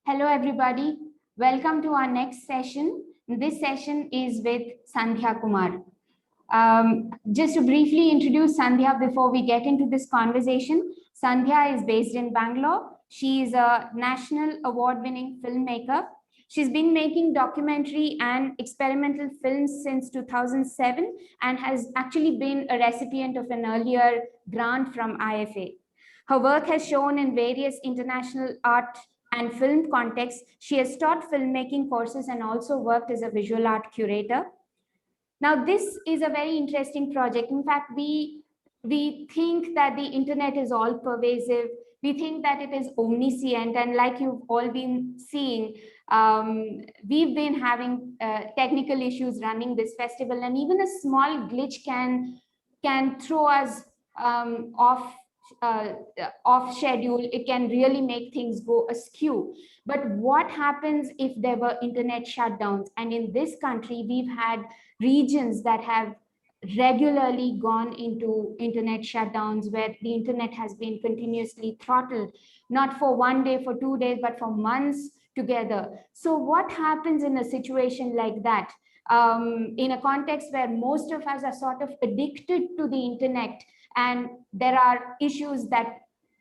Hello, everybody. Welcome to our next session. This session is with Sandhya Kumar. Just to briefly introduce Sandhya before we get into this conversation, Sandhya is based in Bangalore. She is a national award-winning filmmaker. She's been making documentary and experimental films since 2007 and has actually been a recipient of an earlier grant from IFA. Her work has shown in various international art and film contexts. She has taught filmmaking courses and also worked as a visual art curator. Now, this is a very interesting project. In fact, we think that the internet is all pervasive. We think that it is omniscient, and like you've all been seeing, we've been having technical issues running this festival, and even a small glitch can throw us off off schedule. It can really make things go askew. But what happens if there were internet shutdowns? And in this country, we've had regions that have regularly gone into internet shutdowns where the internet has been continuously throttled, not for one day, for 2 days, but for months together. So what happens in a situation like that? In a context where most of us are sort of addicted to the internet, and there are issues that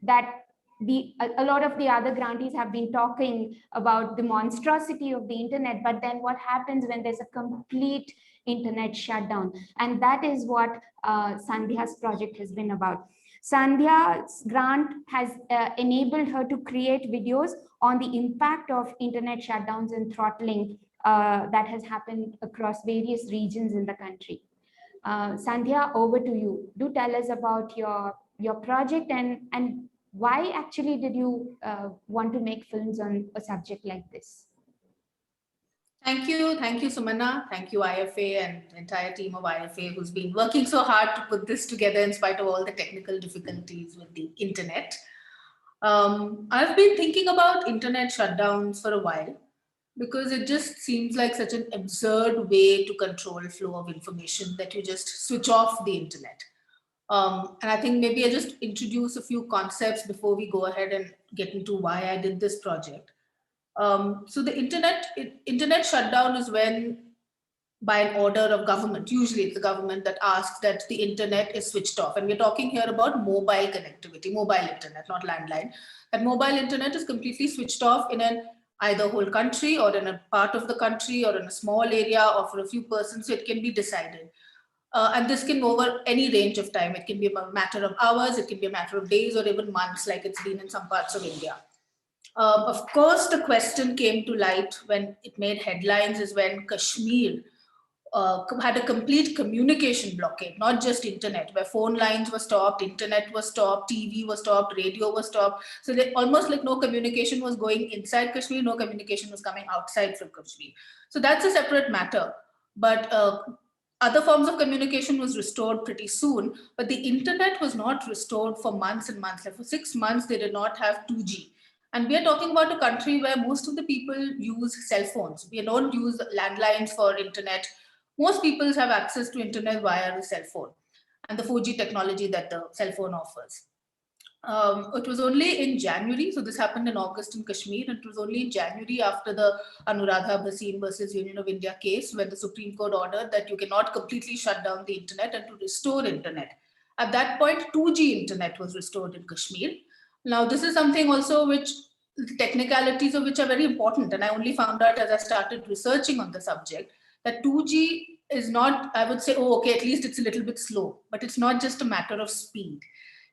a lot of the other grantees have been talking about the monstrosity of the internet, but then what happens when there's a complete internet shutdown? And that is what Sandhya's project has been about. Sandhya's grant has enabled her to create videos on the impact of internet shutdowns and throttling that has happened across various regions in the country. Sandhya, over to you. Do tell us about your project and why actually did you want to make films on a subject like this? Thank you, Sumana. Thank you, IFA and the entire team of IFA who's been working so hard to put this together in spite of all the technical difficulties with the internet. I've been thinking about internet shutdowns for a while because it just seems like such an absurd way to control flow of information that you just switch off the internet. And I think maybe I just introduce a few concepts before we go ahead and get into why I did this project. So the internet shutdown is when, by an order of government, usually it's the government that asks that the internet is switched off. And we're talking here about mobile connectivity, mobile internet, not landline. That mobile internet is completely switched off in an either whole country or in a part of the country or in a small area or for a few persons, so it can be decided. And this can go over any range of time. It can be a matter of hours, it can be a matter of days or even months, like it's been in some parts of India. Of course, the question came to light when it made headlines is when Kashmir had a complete communication blockade, not just internet, where phone lines were stopped, internet was stopped, TV was stopped, radio was stopped. So almost like no communication was going inside Kashmir, no communication was coming outside from Kashmir. So that's a separate matter. But other forms of communication was restored pretty soon, but the internet was not restored for months and months. Like for 6 months, they did not have 2G. And we are talking about a country where most of the people use cell phones. We don't use landlines for internet. Most people have access to internet via the cell phone and the 4G technology that the cell phone offers. It was only in January, so this happened in August in Kashmir, and it was only in January after the Anuradha Bhasin versus Union of India case when the Supreme Court ordered that you cannot completely shut down the internet and to restore internet. At that point, 2G internet was restored in Kashmir. Now, this is something also which the technicalities of which are very important, and I only found out as I started researching on the subject that 2G is not, I would say, oh, okay, at least it's a little bit slow, but it's not just a matter of speed.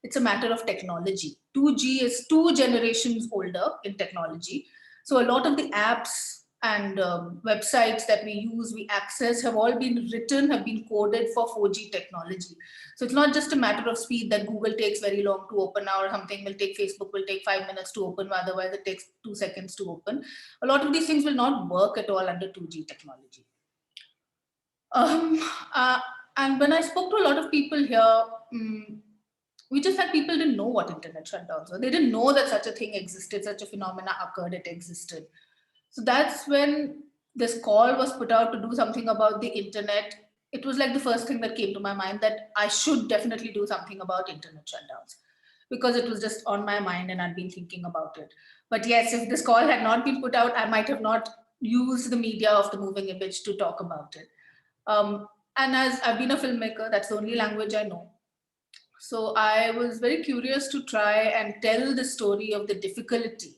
It's a matter of technology. 2G is 2 generations older in technology. So a lot of the apps and websites that we use, we access, have all been written, have been coded for 4G technology. So it's not just a matter of speed that Google takes very long to open or something will take, Facebook will take 5 minutes to open, otherwise it takes 2 seconds to open. A lot of these things will not work at all under 2G technology. And when I spoke to a lot of people here, we just had people didn't know what internet shutdowns were. They didn't know that such a thing existed, such a phenomena occurred, it existed. So that's when this call was put out to do something about the internet. It was like the first thing that came to my mind that I should definitely do something about internet shutdowns. because it was just on my mind and I'd been thinking about it. But yes, if this call had not been put out, I might have not used the media of the moving image to talk about it. And as I've been a filmmaker, that's the only language I know. So I was very curious to try and tell the story of the difficulty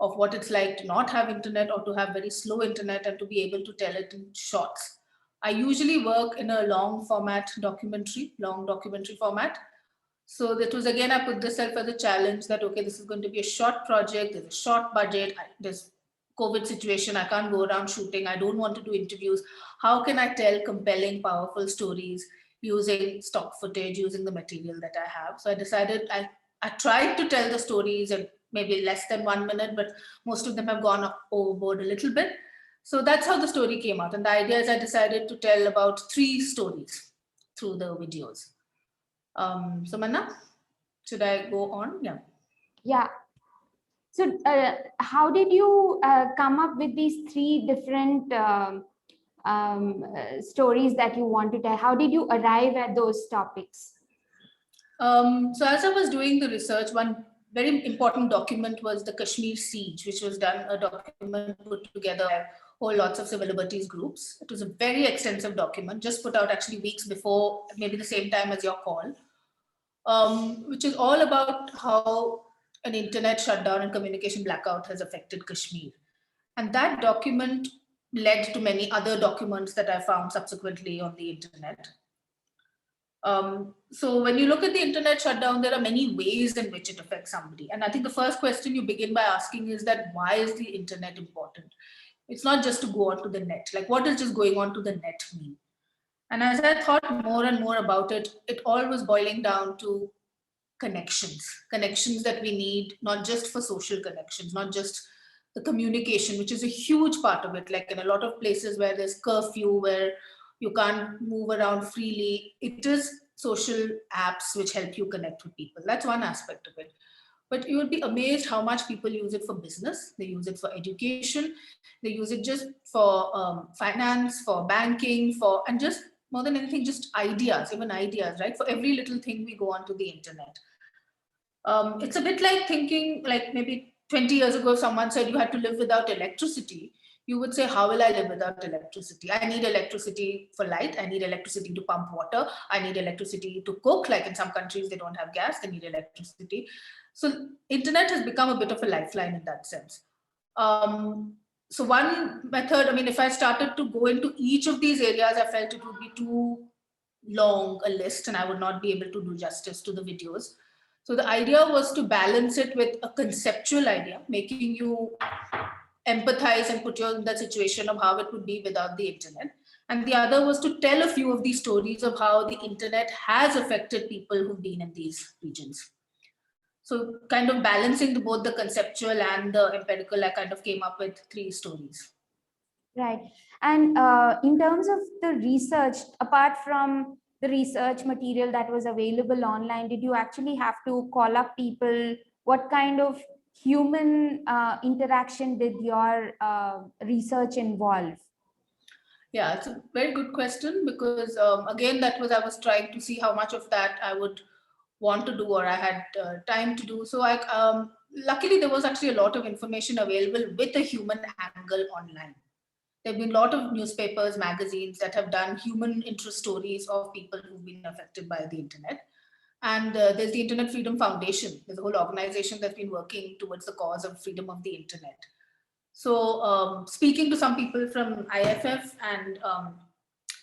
of what it's like to not have internet or to have very slow internet and to be able to tell it in shots. I usually work in a long documentary format. So that was, again, I put this self as a challenge that, okay, this is going to be a short project, there's a short budget, there's COVID situation, I can't go around shooting, I don't want to do interviews. How can I tell compelling, powerful stories using stock footage, using the material that I have? So I decided, I tried to tell the stories in maybe less than 1 minute, but most of them have gone overboard a little bit. So that's how the story came out. And the idea is I decided to tell about 3 stories through the videos. So Manna, should I go on? Yeah. Yeah. So how did you come up with these 3 different stories that you want to tell? How did you arrive at those topics? So as I was doing the research, one very important document was the Kashmir siege, which was done, a document put together by whole lots of civil liberties groups. It was a very extensive document, just put out actually weeks before, maybe the same time as your call, which is all about how an internet shutdown and communication blackout has affected Kashmir. And that document led to many other documents that I found subsequently on the internet. So when you look at the internet shutdown, there are many ways in which it affects somebody. And I think the first question you begin by asking is that, why is the internet important? It's not just to go onto the net. Like, what does just going onto the net mean? And as I thought more and more about it, it all was boiling down to connections that we need, not just for social connections, not just the communication, which is a huge part of it. Like in a lot of places where there's curfew, where you can't move around freely, it is social apps which help you connect with people. That's one aspect of it. But you would be amazed how much people use it for business. They use it for education. They use it just for finance, for banking, and just more than anything, just ideas, right? For every little thing we go onto the internet. It's a bit like thinking, like maybe 20 years ago, someone said you had to live without electricity. You would say, how will I live without electricity? I need electricity for light. I need electricity to pump water. I need electricity to cook. Like in some countries, they don't have gas, they need electricity. So internet has become a bit of a lifeline in that sense. So one method, I mean, if I started to go into each of these areas, I felt it would be too long a list and I would not be able to do justice to the videos. So the idea was to balance it with a conceptual idea, making you empathize and put you in the situation of how it would be without the internet. And the other was to tell a few of these stories of how the internet has affected people who've been in these regions. So kind of balancing both the conceptual and the empirical, I kind of came up with 3 stories. Right. And in terms of the research, apart from the research material that was available online, did you actually have to call up people? What kind of human interaction did your research involve? Yeah, it's a very good question because again, I was trying to see how much of that I would want to do or I had time to do. So luckily there was actually a lot of information available with a human angle online. There have been a lot of newspapers, magazines that have done human interest stories of people who've been affected by the internet. And there's the Internet Freedom Foundation. There's a whole organization that's been working towards the cause of freedom of the internet. So speaking to some people from IFF and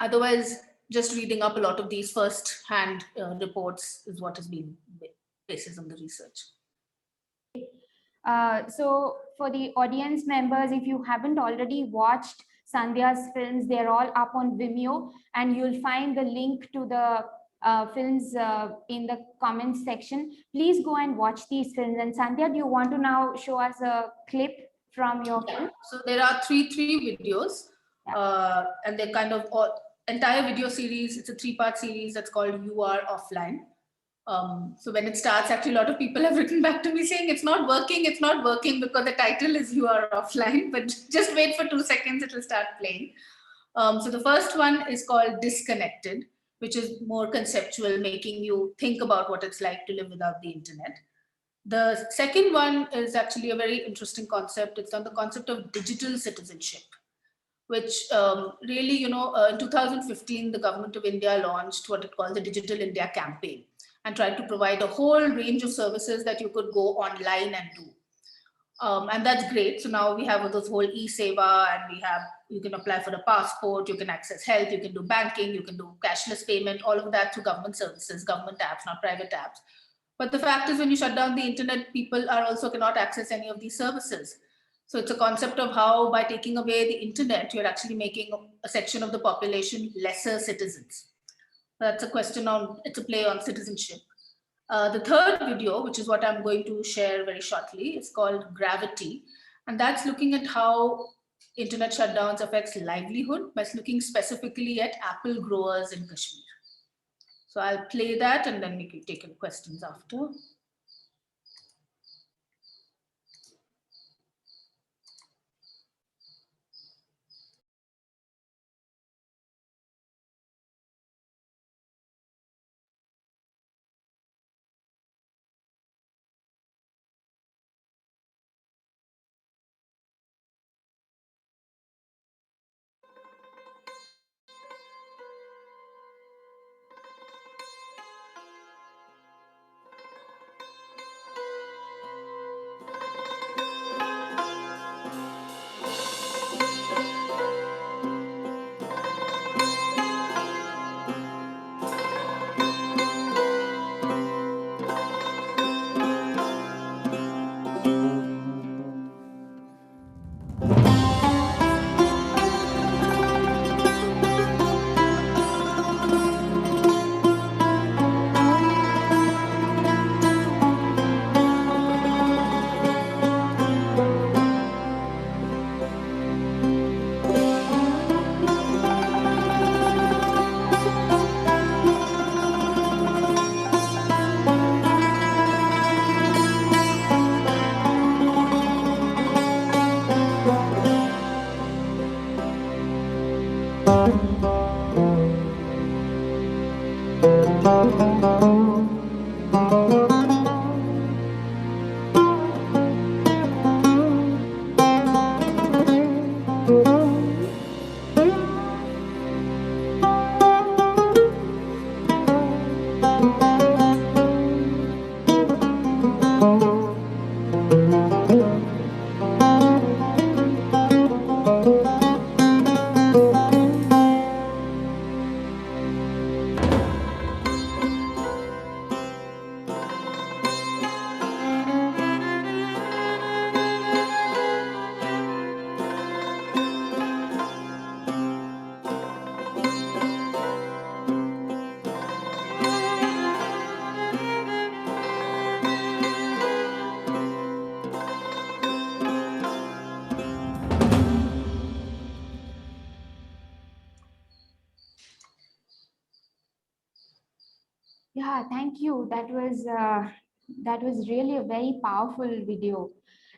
otherwise just reading up a lot of these first-hand reports is what has been the basis of the research. So for the audience members, if you haven't already watched Sandhya's films, they're all up on Vimeo, and you'll find the link to the films in the comments section. Please go and watch these films. And Sandhya, do you want to now show us a clip from your film? So there are three videos, and they're kind of entire video series. It's a 3-part series that's called You Are Offline. So when it starts, actually a lot of people have written back to me saying it's not working because the title is You Are Offline, but just wait for 2 seconds, it will start playing. So the first one is called Disconnected. which is more conceptual, making you think about what it's like to live without the internet. The second one is actually a very interesting concept. It's on the concept of digital citizenship, which really, in 2015, the government of India launched what it calls the Digital India campaign and tried to provide a whole range of services that you could go online and do. And that's great. So now we have this whole e-Seva, and you can apply for a passport, you can access health, you can do banking, you can do cashless payment, all of that through government services, government apps, not private apps. But the fact is, when you shut down the internet, people are also cannot access any of these services. So it's a concept of how by taking away the internet, you're actually making a section of the population lesser citizens. That's a question it's a play on citizenship. The third video, which is what I'm going to share very shortly, is called Gravity. And that's looking at how internet shutdowns affects livelihood by looking specifically at apple growers in Kashmir. So I'll play that and then we can take your questions after. Yeah, thank you. That was really a very powerful video.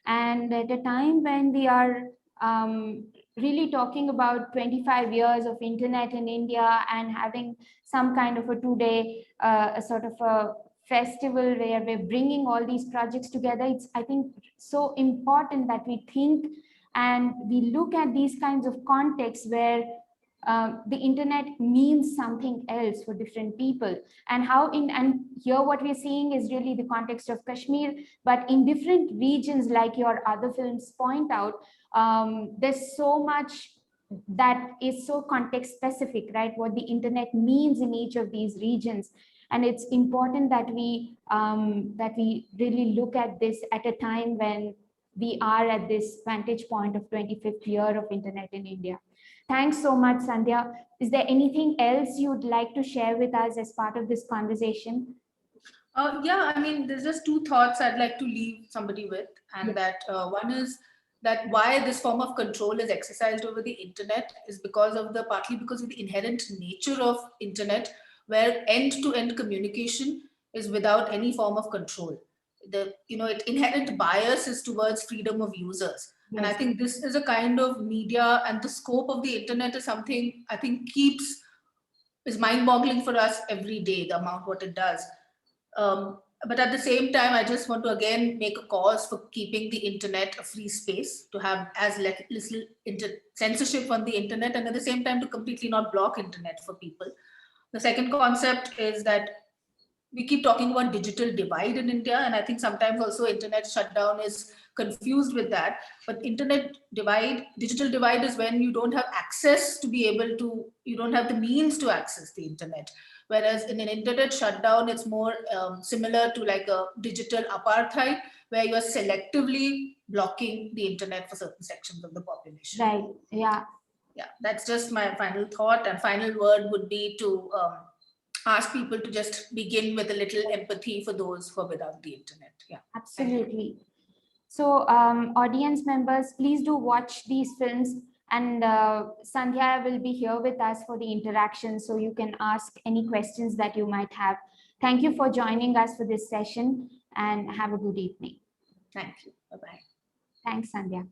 And at a time when we are really talking about 25 years of internet in India and having some kind of a two-day a sort of a festival where we're bringing all these projects together, it's, I think, so important that we think and we look at these kinds of contexts where the internet means something else for different people, and and here what we're seeing is really the context of Kashmir, but in different regions, like your other films point out, there's so much that is so context specific, right? What the internet means in each of these regions. And it's important that we really look at this at a time when we are at this vantage point of 25th year of internet in India. Thanks so much, Sandhya. Is there anything else you'd like to share with us as part of this conversation? Yeah, I mean, there's just two thoughts I'd like to leave somebody with. And that one is that why this form of control is exercised over the internet is partly because of the inherent nature of internet, where end-to-end communication is without any form of control. Inherent bias is towards freedom of users. Yes. And I think this is a kind of media, and the scope of the internet is something I think keeps is mind-boggling for us every day, the amount what it does. But at the same time, I just want to again make a cause for keeping the internet a free space, to have as little censorship on the internet, and at the same time to completely not block internet for people. The second concept is that we keep talking about digital divide in India, and I think sometimes also internet shutdown is confused with that. But digital divide is when you don't have access to be able to, you don't have the means to access the internet. Whereas in an internet shutdown, it's more similar to like a digital apartheid, where you are selectively blocking the internet for certain sections of the population. Right. Yeah. Yeah, that's just my final thought. And final word would be to ask people to just begin with a little empathy for those who are without the internet. Yeah, absolutely. So audience members, please do watch these films, and Sandhya will be here with us for the interaction, so you can ask any questions that you might have. Thank you for joining us for this session, and have a good evening. Thank you. Bye-bye. Thanks, Sandhya.